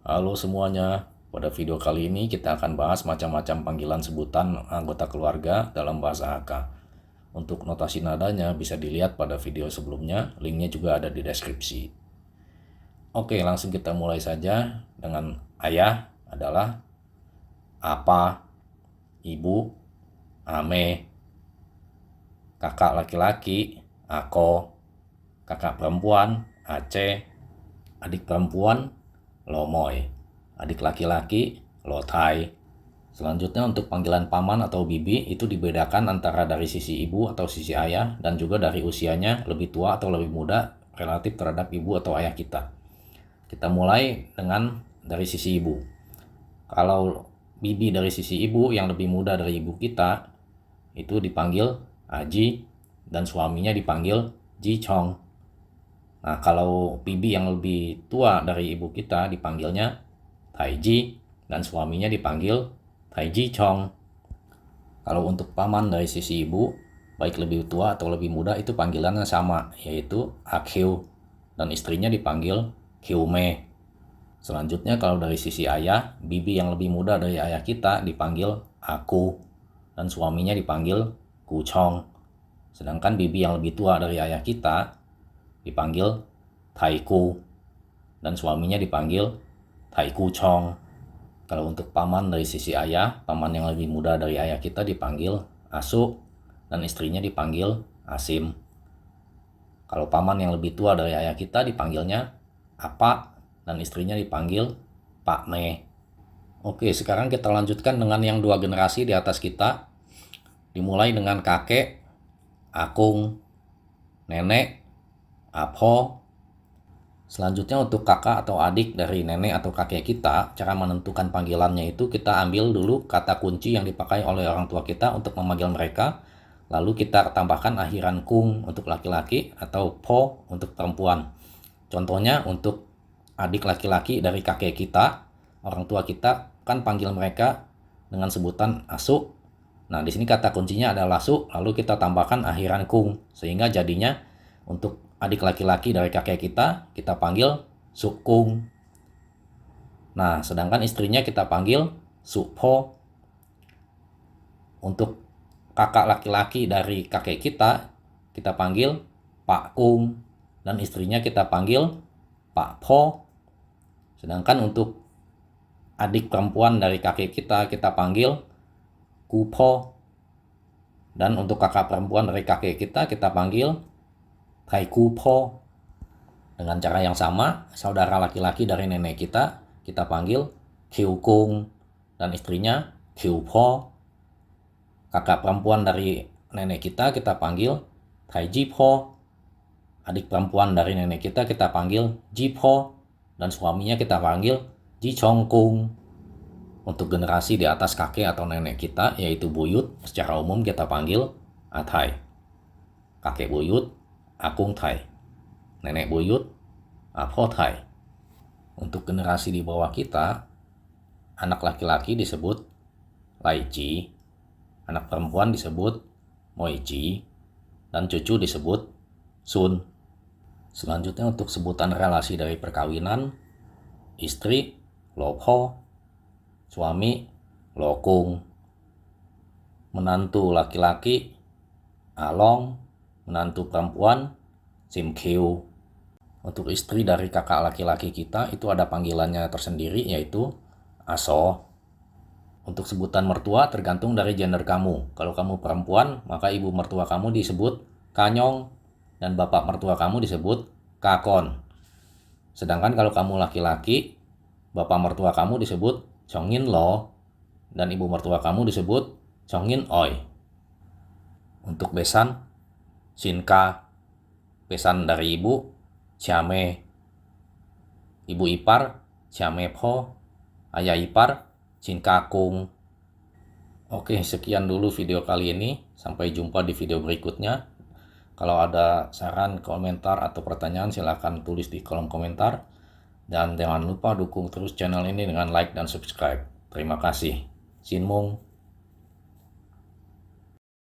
Halo semuanya, pada video kali ini kita akan bahas macam-macam panggilan sebutan anggota keluarga dalam bahasa Hakka. Untuk notasi nadanya bisa dilihat pada video sebelumnya, linknya juga ada di deskripsi. Oke, langsung kita mulai saja dengan ayah adalah apa, ibu, ame, kakak laki-laki, ako, kakak perempuan, Aceh, adik perempuan, Lomoy, adik laki-laki, Lothai. Selanjutnya untuk panggilan paman atau bibi itu dibedakan antara dari sisi ibu atau sisi ayah dan juga dari usianya lebih tua atau lebih muda relatif terhadap ibu atau ayah kita. Kita mulai dengan dari sisi ibu. Kalau bibi dari sisi ibu yang lebih muda dari ibu kita itu dipanggil Aji dan suaminya dipanggil Ji Chong. Nah, kalau bibi yang lebih tua dari ibu kita dipanggilnya Taiji dan suaminya dipanggil Taiji Chong. Kalau untuk paman dari sisi ibu, baik lebih tua atau lebih muda itu panggilannya sama, yaitu Akyu dan istrinya dipanggil Kyume. Selanjutnya kalau dari sisi ayah, bibi yang lebih muda dari ayah kita dipanggil Aku dan suaminya dipanggil Kuchong. Sedangkan bibi yang lebih tua dari ayah kita dipanggil Taiku dan suaminya dipanggil Taiku Chong. Kalau untuk paman dari sisi ayah, paman yang lebih muda dari ayah kita dipanggil Asu dan istrinya dipanggil Asim. Kalau paman yang lebih tua dari ayah kita dipanggilnya Apa dan istrinya dipanggil Pak Me. Oke, sekarang kita lanjutkan dengan yang dua generasi di atas kita. Dimulai dengan kakek, akung, nenek, apho. Selanjutnya untuk kakak atau adik dari nenek atau kakek kita, cara menentukan panggilannya itu kita ambil dulu kata kunci yang dipakai oleh orang tua kita untuk memanggil mereka. Lalu kita tambahkan akhiran kung untuk laki-laki atau po untuk perempuan. Contohnya untuk adik laki-laki dari kakek kita, orang tua kita kan panggil mereka dengan sebutan asu. Nah, di sini kata kuncinya adalah su, lalu kita tambahkan akhiran kung sehingga jadinya untuk adik laki-laki dari kakek kita panggil Sukung. Nah, sedangkan istrinya kita panggil Supo. Untuk kakak laki-laki dari kakek kita panggil Pak Kung. Dan istrinya kita panggil Pak Po. Sedangkan untuk adik perempuan dari kakek kita panggil Kupo. Dan untuk kakak perempuan dari kakek kita panggil Taikupo. Dengan cara yang sama, saudara laki-laki dari nenek kita panggil Kyukung dan istrinya Kyupo. Kakak perempuan dari nenek kita panggil Taijipo. Adik perempuan dari nenek kita panggil Jipo dan suaminya kita panggil Jichongkung. Untuk generasi di atas kakek atau nenek kita yaitu buyut, secara umum kita panggil Atai. Kakek buyut, Akung Tai. Nenek buyut, Apo Tai. Untuk generasi di bawah kita, anak laki-laki disebut Laici, anak perempuan disebut Moici, dan cucu disebut Sun. Selanjutnya untuk sebutan relasi dari perkawinan, istri, Lopho, suami, Lokung, menantu laki-laki, Along, menantu perempuan, Simkeu. Untuk istri dari kakak laki-laki kita itu ada panggilannya tersendiri yaitu Aso. Untuk sebutan mertua tergantung dari gender kamu. Kalau kamu perempuan, maka ibu mertua kamu disebut Kanyong dan bapak mertua kamu disebut Kakon. Sedangkan kalau kamu laki-laki, bapak mertua kamu disebut Chongin Lo dan ibu mertua kamu disebut Chongin Oi. Untuk besan, Shinka. Besan dari ibu, Chiame. Ibu ipar, Chiame Po. Ayah ipar, Shinkakung. Oke, sekian dulu video kali ini. Sampai jumpa di video berikutnya. Kalau ada saran, komentar, atau pertanyaan silahkan tulis di kolom komentar. Dan jangan lupa dukung terus channel ini dengan like dan subscribe. Terima kasih. Sinmung.